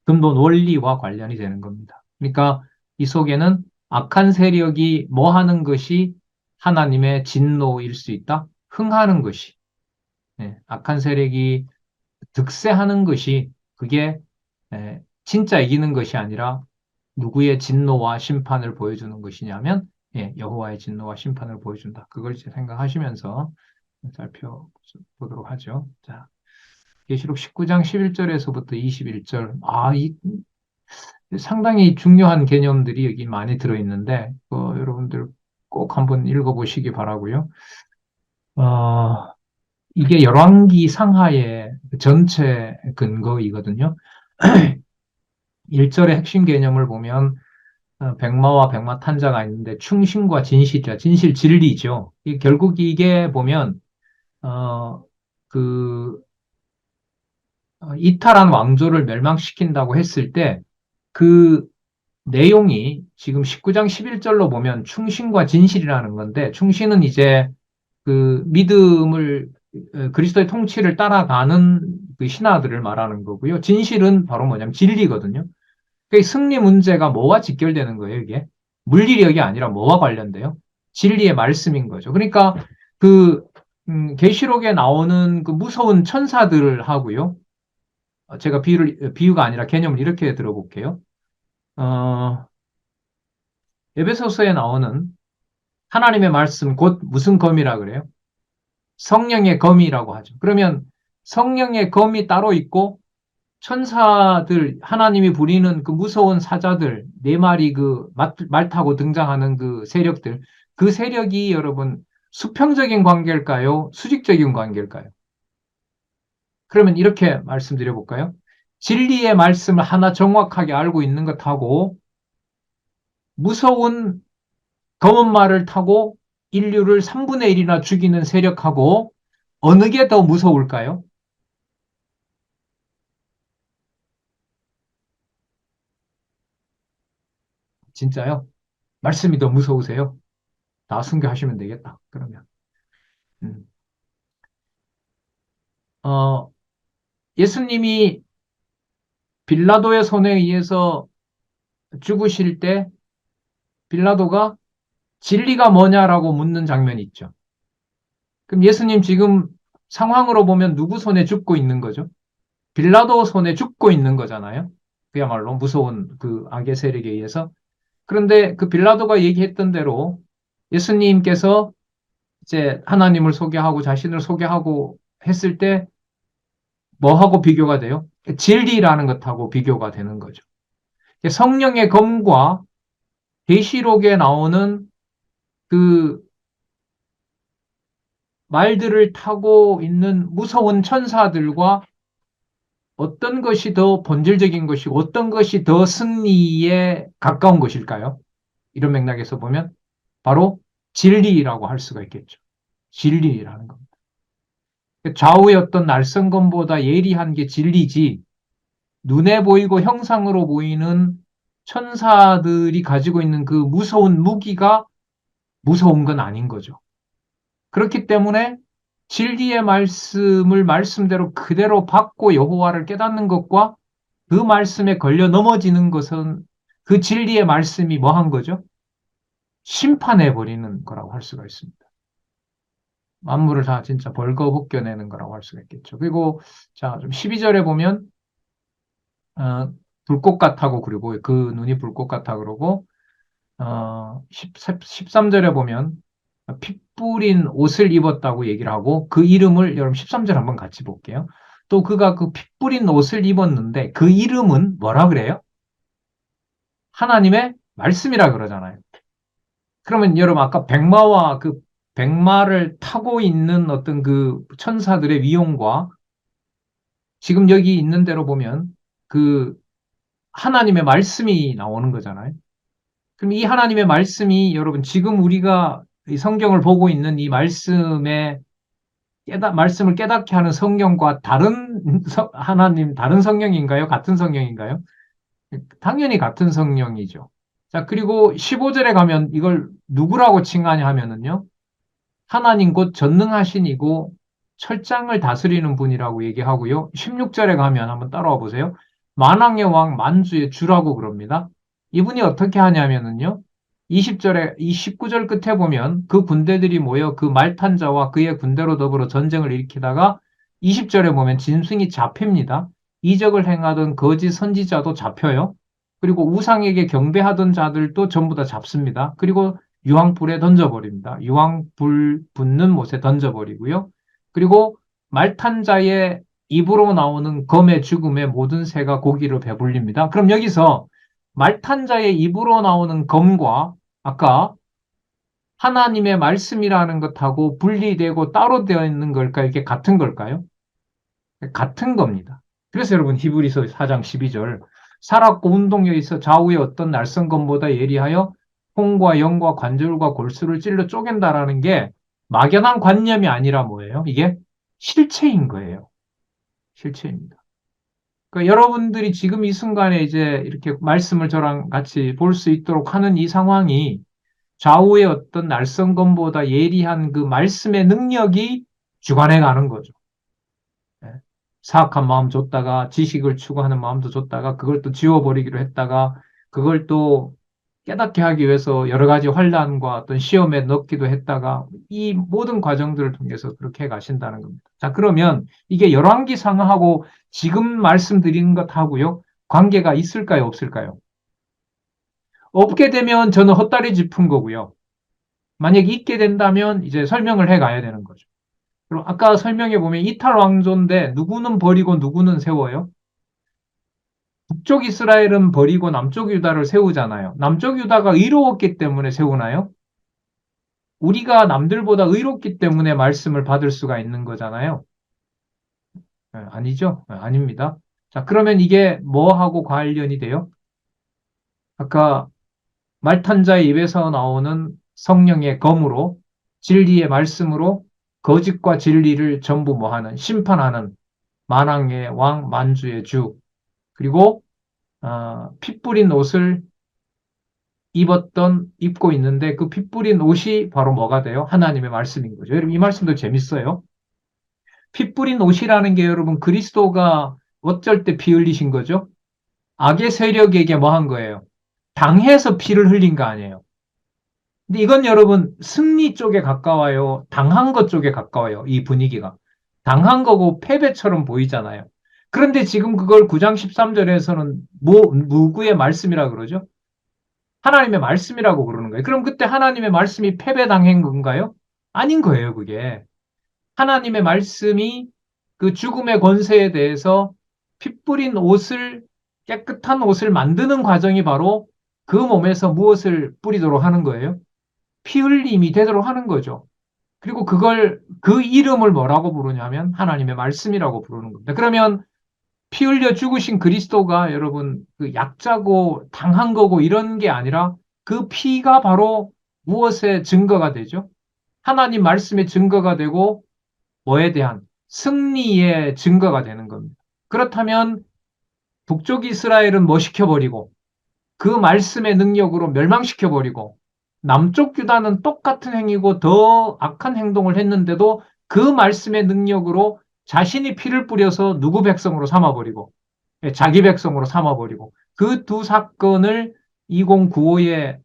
근본 원리와 관련이 되는 겁니다. 그러니까 이 속에는 악한 세력이 뭐 하는 것이 하나님의 진노일 수 있다? 흥하는 것이. 예, 악한 세력이 득세하는 것이 그게 진짜 이기는 것이 아니라 누구의 진노와 심판을 보여주는 것이냐면 여호와의 진노와 심판을 보여준다. 그걸 이제 생각하시면서 살펴보도록 하죠. 자, 계시록 19장 11절에서부터 21절. 상당히 중요한 개념들이 여기 많이 들어있는데 여러분들 꼭 한번 읽어보시기 바라고요. 이게 열왕기 상하의 전체 근거이거든요. 1절의 핵심 개념을 보면 백마와 백마 탄자가 있는데 충신과 진실이야. 진실 진리죠. 결국 이게 보면 어, 그 이탈한 왕조를 멸망시킨다고 했을 때 그 내용이 지금 19장 11절로 보면 충신과 진실이라는 건데 충신은 이제 그 믿음을 그리스도의 통치를 따라가는 그 신하들을 말하는 거고요. 진실은 바로 뭐냐면 진리거든요. 그 승리 문제가 뭐와 직결되는 거예요, 이게? 물리력이 아니라 뭐와 관련돼요? 진리의 말씀인 거죠. 그러니까 그 계시록에 나오는 그 무서운 천사들을 하고요. 제가 비유가 아니라 개념을 이렇게 들어볼게요. 어, 에베소서에 나오는 하나님의 말씀 곧 무슨 검이라 그래요? 성령의 검이라고 하죠. 그러면 성령의 검이 따로 있고 천사들, 하나님이 부리는 그 무서운 사자들, 네 마리 말 타고 등장하는 그 세력들, 그 세력이 여러분 수평적인 관계일까요? 수직적인 관계일까요? 그러면 이렇게 말씀드려 볼까요? 진리의 말씀을 하나 정확하게 알고 있는 것하고 무서운 검은 말을 타고 인류를 3분의 1이나 죽이는 세력하고 어느 게 더 무서울까요? 진짜요? 말씀이 더 무서우세요? 다 순교하시면 되겠다. 그러면. 음. 어, 예수님이 빌라도의 손에 의해서 죽으실 때 빌라도가 진리가 뭐냐라고 묻는 장면이 있죠. 그럼 예수님 지금 상황으로 보면 누구 손에 죽고 있는 거죠? 빌라도 손에 죽고 있는 거잖아요. 그야말로 무서운 그 악의 세력에 의해서. 그런데 그 빌라도가 얘기했던 대로 예수님께서 이제 하나님을 소개하고 자신을 소개하고 했을 때 뭐하고 비교가 돼요? 진리라는 것하고 비교가 되는 거죠. 성령의 검과 계시록에 나오는 그 말들을 타고 있는 무서운 천사들과 어떤 것이 더 본질적인 것이고 어떤 것이 더 승리에 가까운 것일까요? 이런 맥락에서 보면 바로 진리라고 할 수가 있겠죠. 진리라는 겁니다. 좌우의 어떤 날선검보다 예리한 게 진리지, 눈에 보이고 형상으로 보이는 천사들이 가지고 있는 그 무서운 무기가 무서운 건 아닌 거죠. 그렇기 때문에 진리의 말씀을 말씀대로 그대로 받고 여호와를 깨닫는 것과 그 말씀에 걸려 넘어지는 것은 그 진리의 말씀이 뭐 한 거죠? 심판해 버리는 거라고 할 수가 있습니다. 만물을 다 진짜 벌거벗겨내는 거라고 할 수가 있겠죠. 그리고 자, 좀 12절에 보면 불꽃 같다고 그리고 그 눈이 불꽃 같아 그러고 13절에 보면 피 뿌린 옷을 입었다고 얘기를 하고 그 이름을 여러분 13절 한번 같이 볼게요. 또 그가 그 피 뿌린 옷을 입었는데 그 이름은 뭐라 그래요? 하나님의 말씀이라 그러잖아요. 그러면 여러분 아까 백마와 그 백마를 타고 있는 어떤 그 천사들의 위용과 지금 여기 있는 대로 보면 그 하나님의 말씀이 나오는 거잖아요. 그럼 이 하나님의 말씀이 여러분 지금 우리가 이 성경을 보고 있는 이 말씀을 깨닫게 하는 성경과 다른 하나님 다른 성경인가요? 같은 성경인가요? 당연히 같은 성경이죠. 자, 그리고 15절에 가면 이걸 누구라고 칭하냐 하면은요. 하나님 곧 전능하신 이고 철장을 다스리는 분이라고 얘기하고요. 16절에 가면 한번 따라와 보세요. 만왕의 왕 만주의 주라고 그럽니다. 이분이 어떻게 하냐면은요. 20절에, 29절 끝에 보면 그 군대들이 모여 그 말탄 자와 그의 군대로 더불어 전쟁을 일으키다가 20절에 보면 짐승이 잡힙니다. 이적을 행하던 거짓 선지자도 잡혀요. 그리고 우상에게 경배하던 자들도 전부 다 잡습니다. 그리고 유황불에 던져버립니다. 유황불 붙는 못에 던져버리고요. 그리고 말탄 자의 입으로 나오는 검의 죽음에 모든 새가 고기를 배불립니다. 그럼 여기서 말탄 자의 입으로 나오는 검과 아까 하나님의 말씀이라는 것하고 분리되고 따로 되어 있는 걸까요? 이게 같은 걸까요? 같은 겁니다. 그래서 여러분 히브리서 4장 12절 살았고 운동에 있어 좌우의 어떤 날선 검보다 예리하여 홍과 영과 관절과 골수를 찔러 쪼갠다라는 게 막연한 관념이 아니라 뭐예요? 이게 실체인 거예요. 실체입니다. 그러니까 여러분들이 지금 이 순간에 이제 이렇게 말씀을 저랑 같이 볼 수 있도록 하는 이 상황이 좌우의 어떤 날선 검보다 예리한 그 말씀의 능력이 주관해 가는 거죠. 예. 사악한 마음 줬다가 지식을 추구하는 마음도 줬다가 그걸 또 지워버리기로 했다가 그걸 또 깨닫게 하기 위해서 여러 가지 환란과 어떤 시험에 넣기도 했다가 이 모든 과정들을 통해서 그렇게 가신다는 겁니다. 자, 그러면 이게 열왕기상하고 지금 말씀드리는 것하고요 관계가 있을까요, 없을까요? 없게 되면 저는 헛다리 짚은 거고요. 만약에 있게 된다면 이제 설명을 해 가야 되는 거죠. 그럼 아까 설명해 보면 이탈 왕조인데 누구는 버리고 누구는 세워요? 북쪽 이스라엘은 버리고 남쪽 유다를 세우잖아요. 남쪽 유다가 의로웠기 때문에 세우나요? 우리가 남들보다 의롭기 때문에 말씀을 받을 수가 있는 거잖아요. 아니죠? 아닙니다. 자, 그러면 이게 뭐하고 관련이 돼요? 아까 말탄자의 입에서 나오는 성령의 검으로 진리의 말씀으로 거짓과 진리를 전부 뭐하는 심판하는 만왕의 왕 만주의 주 그리고 피 뿌린 옷을 입고 있는데 그 피 뿌린 옷이 바로 뭐가 돼요? 하나님의 말씀인 거죠. 여러분 이 말씀도 재밌어요. 피 뿌린 옷이라는 게 여러분 그리스도가 어쩔 때 피 흘리신 거죠? 악의 세력에게 뭐 한 거예요? 당해서 피를 흘린 거 아니에요. 근데 이건 여러분 승리 쪽에 가까워요. 당한 것 쪽에 가까워요. 이 분위기가. 당한 거고 패배처럼 보이잖아요. 그런데 지금 그걸 9장 13절에서는 누구의 말씀이라 그러죠? 하나님의 말씀이라고 그러는 거예요. 그럼 그때 하나님의 말씀이 패배당한 건가요? 아닌 거예요, 그게. 하나님의 말씀이 그 죽음의 권세에 대해서 피 뿌린 옷을, 깨끗한 옷을 만드는 과정이 바로 그 몸에서 무엇을 뿌리도록 하는 거예요? 피 흘림이 되도록 하는 거죠. 그리고 그 이름을 뭐라고 부르냐면 하나님의 말씀이라고 부르는 겁니다. 그러면 피 흘려 죽으신 그리스도가 여러분 그 약자고 당한 거고 이런 게 아니라 그 피가 바로 무엇의 증거가 되죠? 하나님 말씀의 증거가 되고 뭐에 대한 승리의 증거가 되는 겁니다. 그렇다면 북쪽 이스라엘은 뭐 시켜버리고 그 말씀의 능력으로 멸망시켜버리고 남쪽 유다는 똑같은 행위고 더 악한 행동을 했는데도 그 말씀의 능력으로 자신이 피를 뿌려서 누구 백성으로 삼아버리고 자기 백성으로 삼아버리고 그 두 사건을 2095에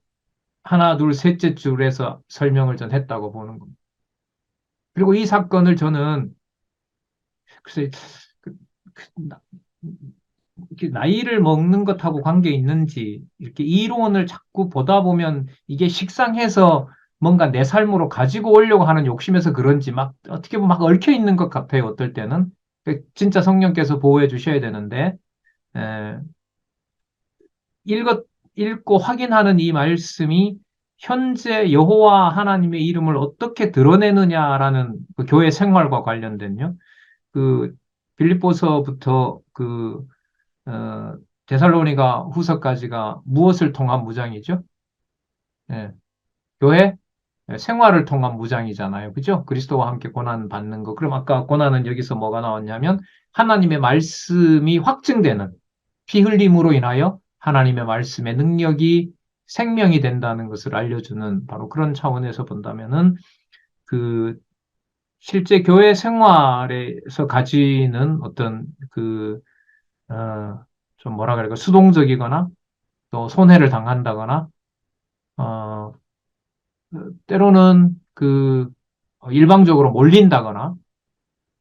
하나, 둘, 셋째 줄에서 설명을 전 했다고 보는 겁니다. 그리고 이 사건을 저는 글쎄 그, 그, 이렇게 나이를 먹는 것하고 관계 있는지 이렇게 이론을 자꾸 보다 보면 이게 식상해서 뭔가 내 삶으로 가지고 오려고 하는 욕심에서 그런지 막 어떻게 보면 막 얽혀 있는 것 같아요. 어떨 때는 진짜 성령께서 보호해 주셔야 되는데 에, 읽고 확인하는 이 말씀이 현재 여호와 하나님의 이름을 어떻게 드러내느냐라는 그 교회 생활과 관련된요. 그 빌립보서부터 어, 데살로니가 후서까지가 무엇을 통한 무장이죠? 예, 교회 생활을 통한 무장이잖아요. 그죠? 그리스도와 함께 고난 받는 거. 그럼 아까 고난은 여기서 뭐가 나왔냐면 하나님의 말씀이 확증되는 피 흘림으로 인하여 하나님의 말씀의 능력이 생명이 된다는 것을 알려주는 바로 그런 차원에서 본다면은 그 실제 교회 생활에서 가지는 어떤 좀 뭐라 그럴까 수동적이거나 또 손해를 당한다거나 어, 때로는 일방적으로 몰린다거나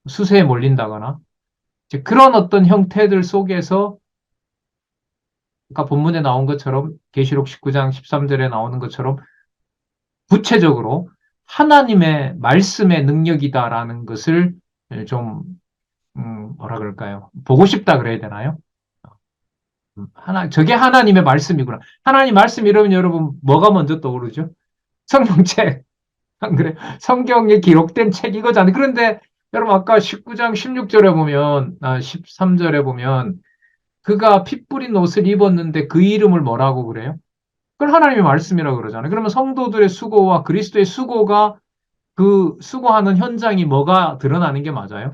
수세에 몰린다거나 이제 그런 어떤 형태들 속에서 아까 본문에 나온 것처럼 계시록 19장 13절에 나오는 것처럼 구체적으로 하나님의 말씀의 능력이다라는 것을 좀 뭐라 그럴까요? 보고 싶다 그래야 되나요? 저게 하나님의 말씀이구나. 하나님 말씀 이러면 여러분 뭐가 먼저 떠오르죠? 성경책. 안 그래? 성경에 기록된 책 이거잖아요. 그런데 여러분 아까 19장 16절에 보면, 13절에 보면 그가 피 뿌린 옷을 입었는데 그 이름을 뭐라고 그래요? 그걸 하나님의 말씀이라고 그러잖아요. 그러면 성도들의 수고와 그리스도의 수고가 그 수고하는 현장이 뭐가 드러나는 게 맞아요?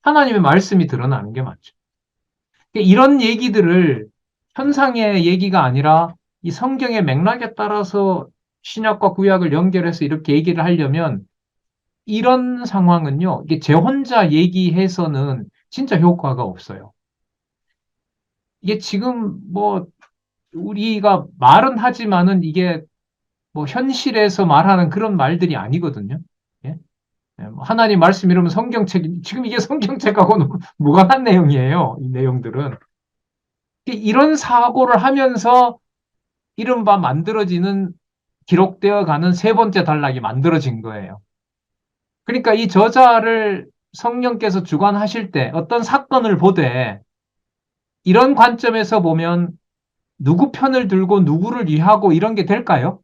하나님의 말씀이 드러나는 게 맞죠. 이런 얘기들을 현상의 얘기가 아니라 이 성경의 맥락에 따라서 신약과 구약을 연결해서 이렇게 얘기를 하려면 이런 상황은요, 이게 제 혼자 얘기해서는 진짜 효과가 없어요. 이게 지금 뭐, 우리가 말은 하지만은 이게 뭐 현실에서 말하는 그런 말들이 아니거든요. 예? 뭐 하나님 말씀 이러면 성경책, 지금 이게 성경책하고는 무관한 내용이에요. 이 내용들은. 이런 사고를 하면서 이른바 만들어지는 기록되어 가는 세 번째 단락이 만들어진 거예요. 그러니까 이 저자를 성령께서 주관하실 때 어떤 사건을 보되 이런 관점에서 보면 누구 편을 들고 누구를 위하고 이런 게 될까요?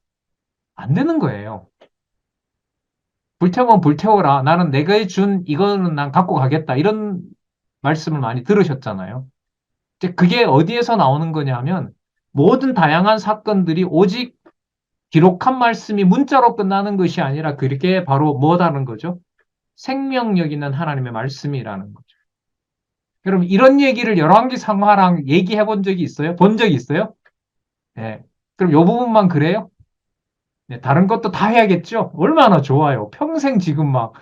안 되는 거예요. 불태우면 불태워라. 나는 내가 준 이거는 난 갖고 가겠다. 이런 말씀을 많이 들으셨잖아요. 이제 그게 어디에서 나오는 거냐 하면 모든 다양한 사건들이 오직 기록한 말씀이 문자로 끝나는 것이 아니라 그게 바로 뭐다는 거죠? 생명력 있는 하나님의 말씀이라는 거죠. 여러분 이런 얘기를 열왕기 상하랑 얘기해 본 적이 있어요? 본 적이 있어요? 네. 그럼 이 부분만 그래요? 네, 다른 것도 다 해야겠죠? 얼마나 좋아요. 평생 지금 막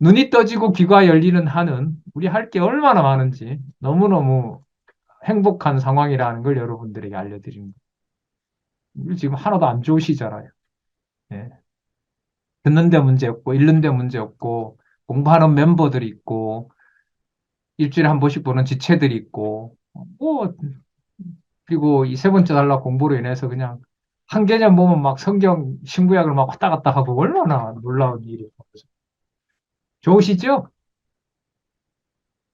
눈이 떠지고 귀가 열리는 한은 우리 할 게 얼마나 많은지 너무너무 행복한 상황이라는 걸 여러분들에게 알려드립니다. 우리 지금 하나도 안 좋으시잖아요. 네. 듣는데 문제 없고, 읽는데 문제 없고, 공부하는 멤버들이 있고, 일주일에 한 번씩 보는 지체들이 있고, 뭐, 그리고 이 세 번째 단락 공부로 인해서 그냥 한 개념 보면 막 성경 신구약을 막 왔다 갔다 하고 얼마나 놀라운 일이에요. 좋으시죠?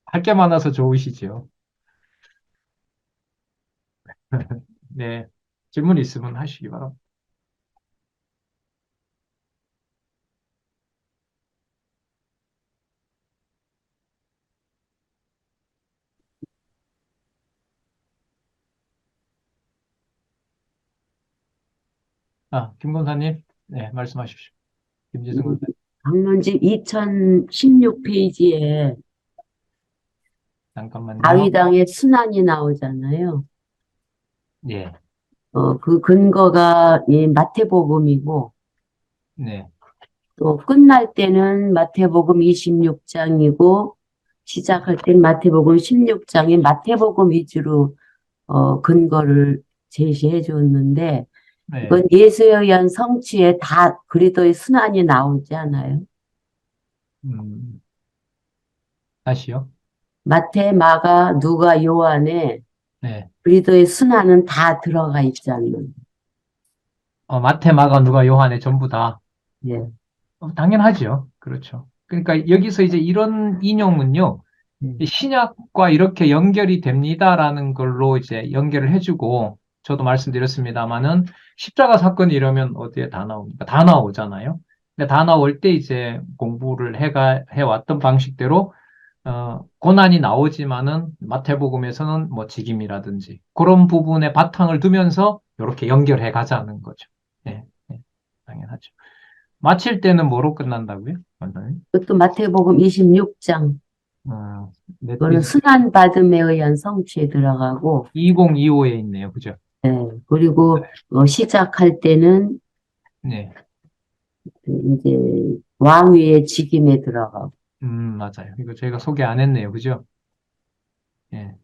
할 게 많아서 좋으시죠? 네. 질문 있으면 하시기 바랍니다. 김 권사님, 네, 말씀하십시오. 김지승 원사님. 방문집 2016페이지에 잠깐만요. 다윗왕의 순환이 나오잖아요. 예, 그 근거가 이 마태복음이고, 네, 또 끝날 때는 마태복음 26장이고, 시작할 땐 마태복음 16장에 마태복음 위주로 근거를 제시해 줬는데, 네. 이건 예수에 의한 성취에 다 그리스도의 순환이 나오지 않아요? 음, 다시요. 마태, 마가, 누가, 요한에 네. 그리스도의 순환은 다 들어가 있지 않는. 마태, 마가, 누가, 요한에 전부 다. 예. 당연하죠. 그렇죠. 그러니까 여기서 이제 이런 인용은요, 이 예. 신약과 이렇게 연결이 됩니다라는 걸로 이제 연결을 해주고, 저도 말씀드렸습니다마는 십자가 사건이 이러면 어디에 다 나옵니까? 다 나오잖아요. 근데 다 나올 때 이제 공부를 해왔던 방식대로, 고난이 나오지만은 마태복음에서는 뭐 직임이라든지 그런 부분에 바탕을 두면서 이렇게 연결해 가자는 거죠. 네, 네, 당연하죠. 마칠 때는 뭐로 끝난다고요? 완전히? 그것도 마태복음 26장. 몇 그거는 페이지? 순환받음에 의한 성취에 들어가고, 2025에 있네요. 그죠? 예. 그리고 시작할 때는 네. 이제 왕위의 직임에 들어가고, 맞아요. 이거 저희가 소개 안 했네요. 그죠? 예.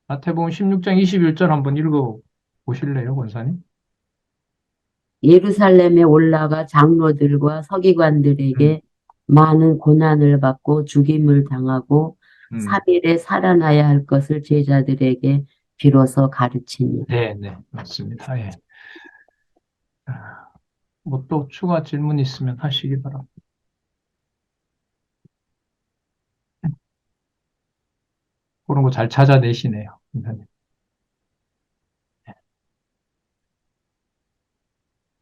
마태복음 16장 21절 한번 읽어 보실래요, 권사님? 예루살렘에 올라가 장로들과 음, 서기관들에게 많은 고난을 받고 죽임을 당하고 음. 3일에 살아나야 할 것을 제자들에게 비로소 가르치니. 네, 네, 맞습니다. 예. 뭐 또 추가 질문 있으면 하시기 바랍니다. 그런 거 잘 찾아내시네요. 권사님.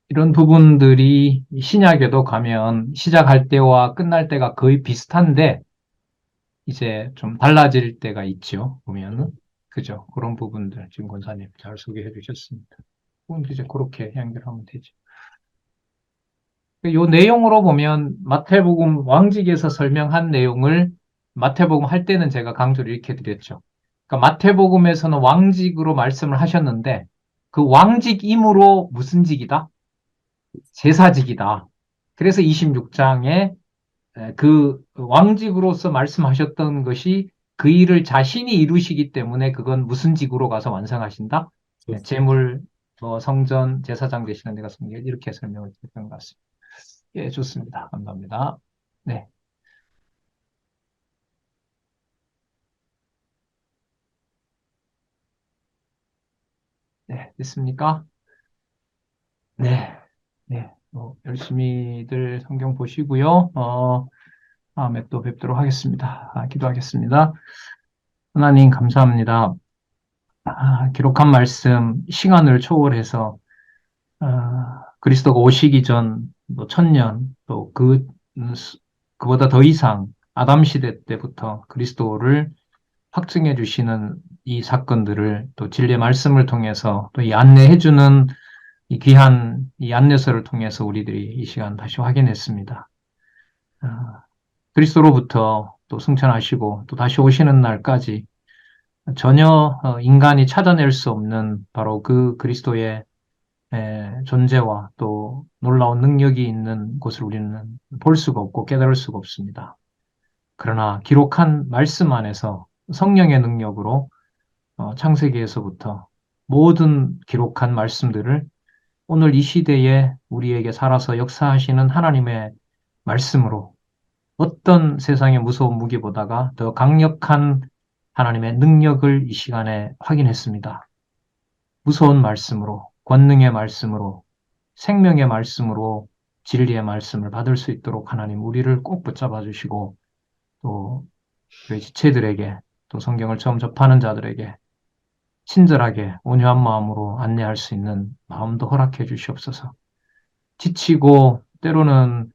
이런 부분들이 신약에도 가면 시작할 때와 끝날 때가 거의 비슷한데 이제 좀 달라질 때가 있죠. 보면은 그죠? 그런 부분들 지금 권사님 잘 소개해 주셨습니다. 그건 이제 그렇게 연결하면 되죠. 이 내용으로 보면 마태복음 왕직에서 설명한 내용을 마태복음 할 때는 제가 강조를 이렇게 드렸죠. 그러니까 마태복음에서는 왕직으로 말씀을 하셨는데 그 왕직임으로 무슨 직이다? 제사직이다. 그래서 26장에 그 왕직으로서 말씀하셨던 것이 그 일을 자신이 이루시기 때문에 그건 무슨 직으로 가서 완성하신다? 재물, 성전, 제사장 되시는 데가 성경 이렇게 설명을 드렸던 것 같습니다. 예, 좋습니다. 감사합니다. 네, 네, 됐습니까? 네, 네, 열심히들 성경 보시고요. 다음에 또 뵙도록 하겠습니다. 기도하겠습니다. 하나님 감사합니다. 기록한 말씀, 시간을 초월해서 그리스도가 오시기 전, 뭐, 천년, 또 그보다 더 이상, 아담 시대 때부터 그리스도를 확증해 주시는 이 사건들을 또 진리의 말씀을 통해서 또 이 안내해주는 이 귀한 이 안내서를 통해서 우리들이 이 시간 다시 확인했습니다. 아, 그리스도로부터 또 승천하시고 또 다시 오시는 날까지 전혀 인간이 찾아낼 수 없는 바로 그 그리스도의 존재와 또 놀라운 능력이 있는 곳을 우리는 볼 수가 없고 깨달을 수가 없습니다. 그러나 기록한 말씀 안에서 성령의 능력으로 창세기에서부터 모든 기록한 말씀들을 오늘 이 시대에 우리에게 살아서 역사하시는 하나님의 말씀으로 어떤 세상의 무서운 무기보다가 더 강력한 하나님의 능력을 이 시간에 확인했습니다. 무서운 말씀으로, 권능의 말씀으로, 생명의 말씀으로 진리의 말씀을 받을 수 있도록 하나님 우리를 꼭 붙잡아 주시고 또 교회 지체들에게 또 성경을 처음 접하는 자들에게 친절하게 온유한 마음으로 안내할 수 있는 마음도 허락해 주시옵소서. 지치고 때로는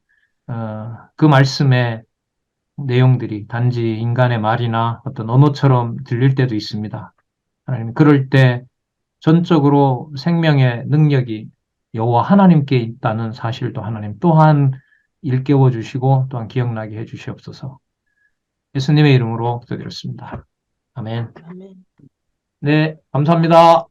그 말씀의 내용들이 단지 인간의 말이나 어떤 언어처럼 들릴 때도 있습니다. 하나님 그럴 때 전적으로 생명의 능력이 여호와 하나님께 있다는 사실도 하나님 또한 일깨워 주시고 또한 기억나게 해 주시옵소서. 예수님의 이름으로 기도드렸습니다. 아멘. 아멘. 네, 감사합니다.